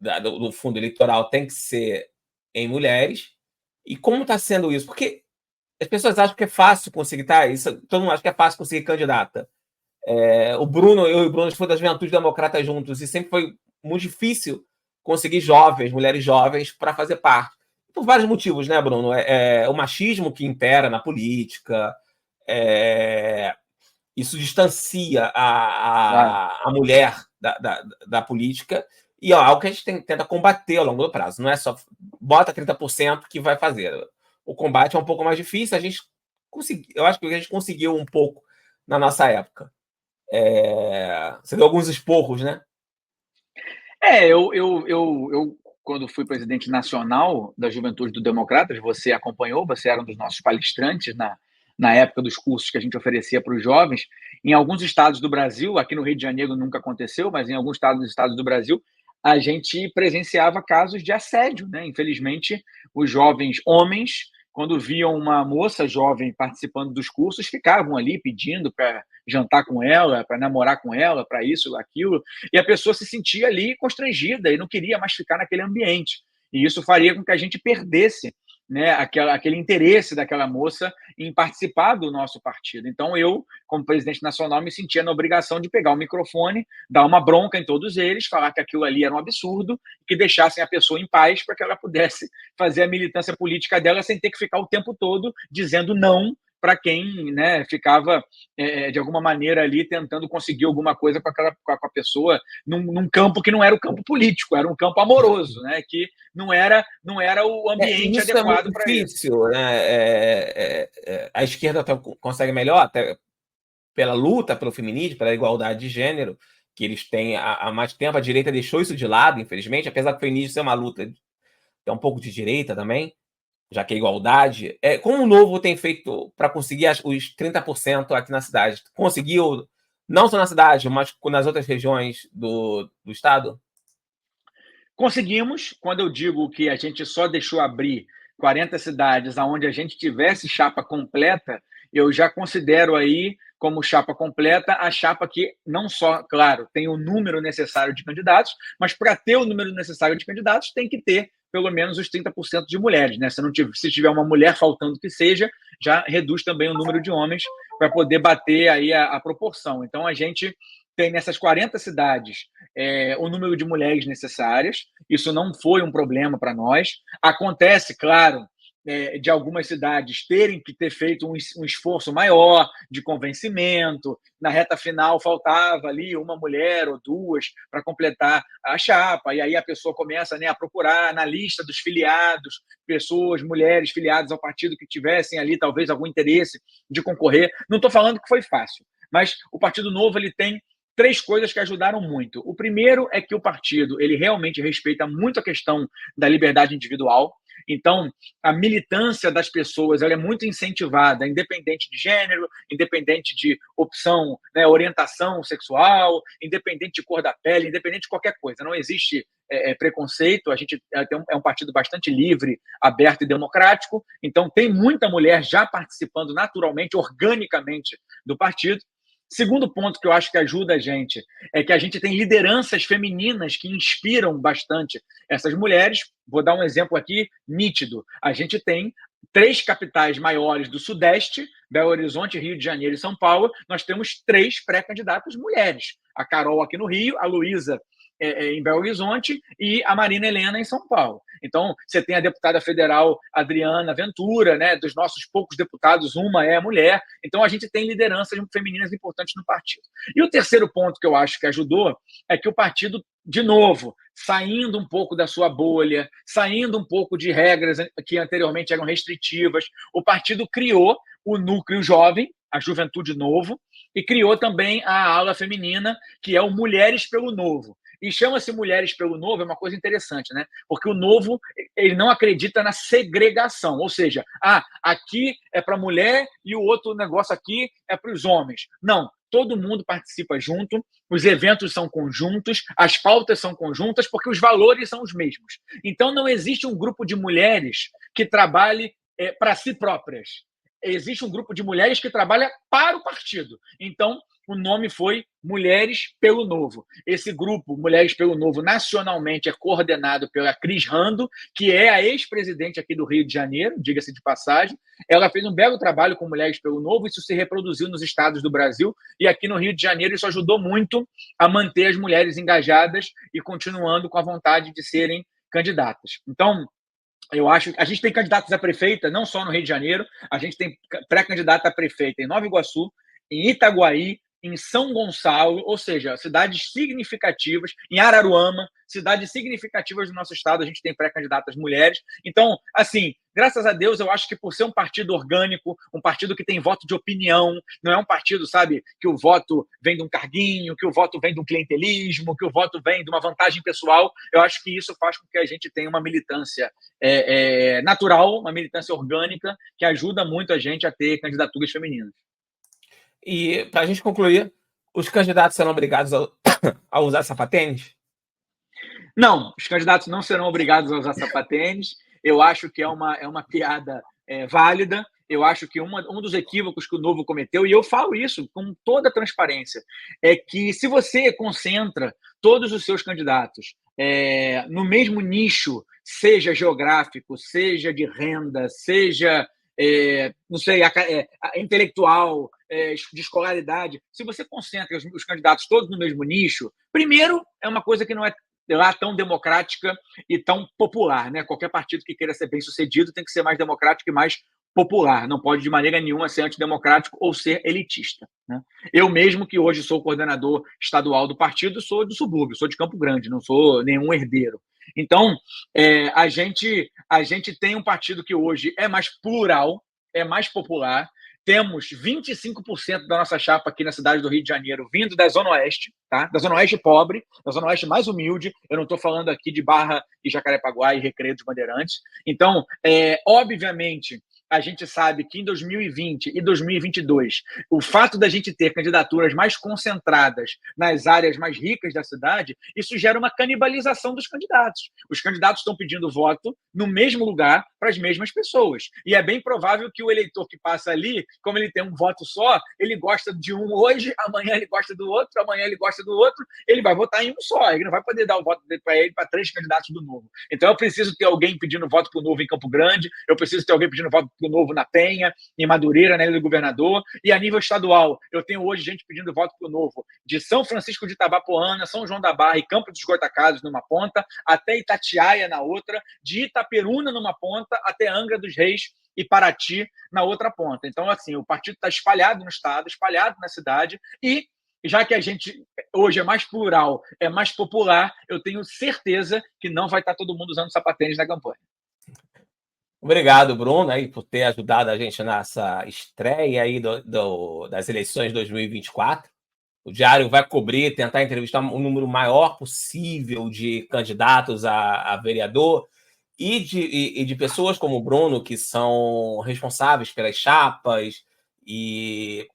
do fundo eleitoral tem que ser em mulheres. E como está sendo isso? Porque as pessoas acham que é fácil conseguir, tá? Isso, todo mundo acha que é fácil conseguir candidata. O Bruno, eu e o Bruno foi das Juventudes Democratas juntos, e sempre foi muito difícil conseguir jovens, mulheres jovens, para fazer parte. Por vários motivos, né, Bruno? O machismo que impera na política, isso distancia Claro. a mulher da política, e é algo que a gente tenta combater ao longo do prazo. Não é só bota 30% que vai fazer. O combate é um pouco mais difícil, eu acho que a gente conseguiu um pouco na nossa época. Você deu alguns esporros, né? Eu, quando fui presidente nacional da Juventude do Democratas, você acompanhou, você era um dos nossos palestrantes na época dos cursos que a gente oferecia para os jovens. Em alguns estados do Brasil, aqui no Rio de Janeiro nunca aconteceu, mas em alguns estados do Brasil, a gente presenciava casos de assédio, né? Infelizmente, os jovens homens, quando viam uma moça jovem participando dos cursos, ficavam ali pedindo para jantar com ela, para namorar com ela, para isso, aquilo, e a pessoa se sentia ali constrangida e não queria mais ficar naquele ambiente. E isso faria com que a gente perdesse, né, aquele interesse daquela moça em participar do nosso partido. Então, eu, como presidente nacional, me sentia na obrigação de pegar o microfone, dar uma bronca em todos eles, falar que aquilo ali era um absurdo, que deixassem a pessoa em paz para que ela pudesse fazer a militância política dela sem ter que ficar o tempo todo dizendo não para quem, né, ficava de alguma maneira ali tentando conseguir alguma coisa com a pessoa num campo que não era o campo político, era um campo amoroso, né, que não era o E ambiente isso é muito adequado para isso. difícil, né? A esquerda consegue melhor, até pela luta pelo feminismo, pela igualdade de gênero, que eles têm há mais tempo. A direita deixou isso de lado, infelizmente, apesar do feminismo ser uma luta é um pouco de direita também, já que a igualdade. Como o Novo tem feito para conseguir os 30% aqui na cidade? Conseguiu, não só na cidade, mas nas outras regiões do estado? Conseguimos, quando eu digo que a gente só deixou abrir 40 cidades aonde a gente tivesse chapa completa, eu já considero aí como chapa completa a chapa que não só, claro, tem o número necessário de candidatos, mas para ter o número necessário de candidatos tem que ter pelo menos os 30% de mulheres, né? Se tiver uma mulher faltando que seja, já reduz também o número de homens para poder bater aí a proporção. Então a gente tem nessas 40 cidades o número de mulheres necessárias. Isso não foi um problema para nós. Acontece, claro, de algumas cidades terem que ter feito um esforço maior de convencimento. Na reta final, faltava ali uma mulher ou duas para completar a chapa, e aí a pessoa começa, né, a procurar na lista dos filiados pessoas, mulheres filiadas ao partido que tivessem ali talvez algum interesse de concorrer. Não estou falando que foi fácil, mas o Partido Novo ele tem três coisas que ajudaram muito. O primeiro é que o partido ele realmente respeita muito a questão da liberdade individual. Então, a militância das pessoas ela é muito incentivada, independente de gênero, independente de opção, né, orientação sexual, independente de cor da pele, independente de qualquer coisa. Não existe preconceito. A gente é um partido bastante livre, aberto e democrático. Então, tem muita mulher já participando naturalmente, organicamente do partido. Segundo ponto que eu acho que ajuda a gente é que a gente tem lideranças femininas que inspiram bastante essas mulheres. Vou dar um exemplo aqui nítido. A gente tem três capitais maiores do Sudeste, Belo Horizonte, Rio de Janeiro e São Paulo. Nós temos três pré-candidatas mulheres. A Carol aqui no Rio, a Luísa em Belo Horizonte e a Marina Helena em São Paulo. Então, você tem a deputada federal Adriana Ventura, né? Dos nossos poucos deputados, uma é mulher. Então, a gente tem lideranças femininas importantes no partido. E o terceiro ponto que eu acho que ajudou é que o partido, de novo, saindo um pouco da sua bolha, saindo um pouco de regras que anteriormente eram restritivas, o partido criou o núcleo jovem, a Juventude Novo, e criou também a ala feminina, que é o Mulheres pelo Novo. E chama-se Mulheres pelo Novo, é uma coisa interessante, né? Porque o Novo, ele não acredita na segregação, ou seja, aqui é para mulher e o outro negócio aqui é para os homens. Não, todo mundo participa junto, os eventos são conjuntos, as pautas são conjuntas, porque os valores são os mesmos. Então, não existe um grupo de mulheres que trabalhe para si próprias. Existe um grupo de mulheres que trabalha para o partido. Então, o nome foi Mulheres pelo Novo. Esse grupo, Mulheres pelo Novo, nacionalmente é coordenado pela Cris Rando, que é a ex-presidente aqui do Rio de Janeiro, diga-se de passagem. Ela fez um belo trabalho com Mulheres pelo Novo, isso se reproduziu nos estados do Brasil, e aqui no Rio de Janeiro isso ajudou muito a manter as mulheres engajadas e continuando com a vontade de serem candidatas. Então, eu acho que a gente tem candidatos a prefeita, não só no Rio de Janeiro, a gente tem pré-candidata a prefeita em Nova Iguaçu, em Itaguaí, em São Gonçalo, ou seja, cidades significativas, em Araruama, cidades significativas do nosso estado, a gente tem pré-candidatas mulheres. Então, assim, graças a Deus, eu acho que por ser um partido orgânico, um partido que tem voto de opinião, não é um partido, sabe, que o voto vem de um carguinho, que o voto vem de um clientelismo, que o voto vem de uma vantagem pessoal, eu acho que isso faz com que a gente tenha uma militância natural, uma militância orgânica, que ajuda muito a gente a ter candidaturas femininas. E, para a gente concluir, os candidatos serão obrigados a usar sapatênis? Não, os candidatos não serão obrigados a usar sapatênis. Eu acho que é uma piada válida. Eu acho que um dos equívocos que o Novo cometeu, e eu falo isso com toda a transparência, é que se você concentra todos os seus candidatos no mesmo nicho, seja geográfico, seja de renda, seja não sei, intelectual, de escolaridade, se você concentra os candidatos todos no mesmo nicho, primeiro, é uma coisa que não é lá tão democrática e tão popular, né? Qualquer partido que queira ser bem sucedido tem que ser mais democrático e mais popular, não pode de maneira nenhuma ser antidemocrático ou ser elitista, né? Eu mesmo, que hoje sou coordenador estadual do partido, sou do subúrbio, sou de Campo Grande, não sou nenhum herdeiro. Então, a gente tem um partido que hoje é mais plural, é mais popular. Temos 25% da nossa chapa aqui na cidade do Rio de Janeiro vindo da Zona Oeste, tá? Da Zona Oeste pobre, da Zona Oeste mais humilde. Eu não estou falando aqui de Barra e Jacarepaguá e Recreio dos Bandeirantes. Então, obviamente, a gente sabe que em 2020 e 2022, o fato da gente ter candidaturas mais concentradas nas áreas mais ricas da cidade, isso gera uma canibalização dos candidatos. Os candidatos estão pedindo voto no mesmo lugar para as mesmas pessoas. E é bem provável que o eleitor que passa ali, como ele tem um voto só, ele gosta de um hoje, amanhã ele gosta do outro, amanhã ele gosta do outro, ele vai votar em um só. Ele não vai poder dar o voto dele para ele para 3 candidatos do Novo. Então eu preciso ter alguém pedindo voto para o Novo em Campo Grande, eu preciso ter alguém pedindo voto para o Novo na Penha, em Madureira, na Ilha do Governador, e a nível estadual, eu tenho hoje gente pedindo voto para o Novo de São Francisco de Itabapoana, São João da Barra e Campo dos Goitacazes numa ponta, até Itatiaia na outra, de Itaperuna numa ponta, até Angra dos Reis e Paraty na outra ponta. Então, assim, o partido está espalhado no estado, espalhado na cidade, e já que a gente hoje é mais plural, é mais popular, eu tenho certeza que não vai estar todo mundo usando sapatênis na campanha. Obrigado, Bruno, aí, por ter ajudado a gente nessa estreia aí das eleições de 2024. O Diário vai cobrir, tentar entrevistar um número maior possível de candidatos a vereador e de pessoas como o Bruno, que são responsáveis pelas chapas e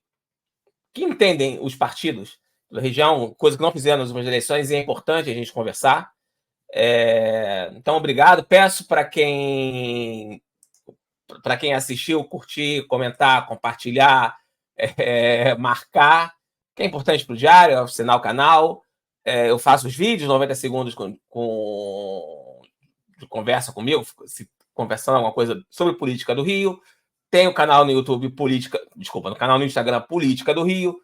que entendem os partidos da região, coisa que não fizeram nas últimas eleições, e é importante a gente conversar. Então, obrigado. Peço para quem assistiu, curtir, comentar, compartilhar, marcar, que é importante para o Diário, assinar o canal. Eu faço os vídeos, 90 segundos de conversa comigo, conversando alguma coisa sobre política do Rio. Tem o canal no YouTube no canal no Instagram Política do Rio,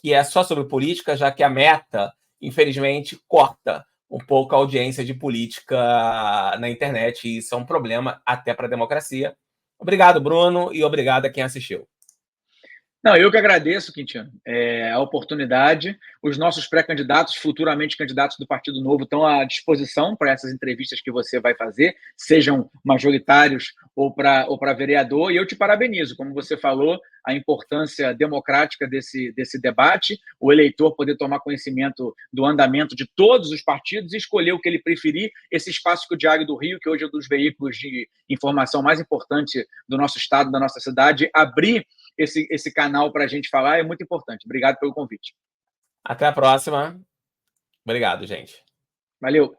que é só sobre política, já que a Meta, infelizmente, corta um pouco a audiência de política na internet, e isso é um problema até para a democracia. Obrigado, Bruno, e obrigado a quem assistiu. Não, eu que agradeço, Quintino, a oportunidade. Os nossos pré-candidatos, futuramente candidatos do Partido Novo, estão à disposição para essas entrevistas que você vai fazer, sejam majoritários ou para vereador, e eu te parabenizo. Como você falou, a importância democrática desse debate, o eleitor poder tomar conhecimento do andamento de todos os partidos e escolher o que ele preferir. Esse espaço que o Diário do Rio, que hoje é um dos veículos de informação mais importante do nosso estado, da nossa cidade, abrir esse canal para a gente falar é muito importante. Obrigado pelo convite. Até a próxima. Obrigado, gente. Valeu.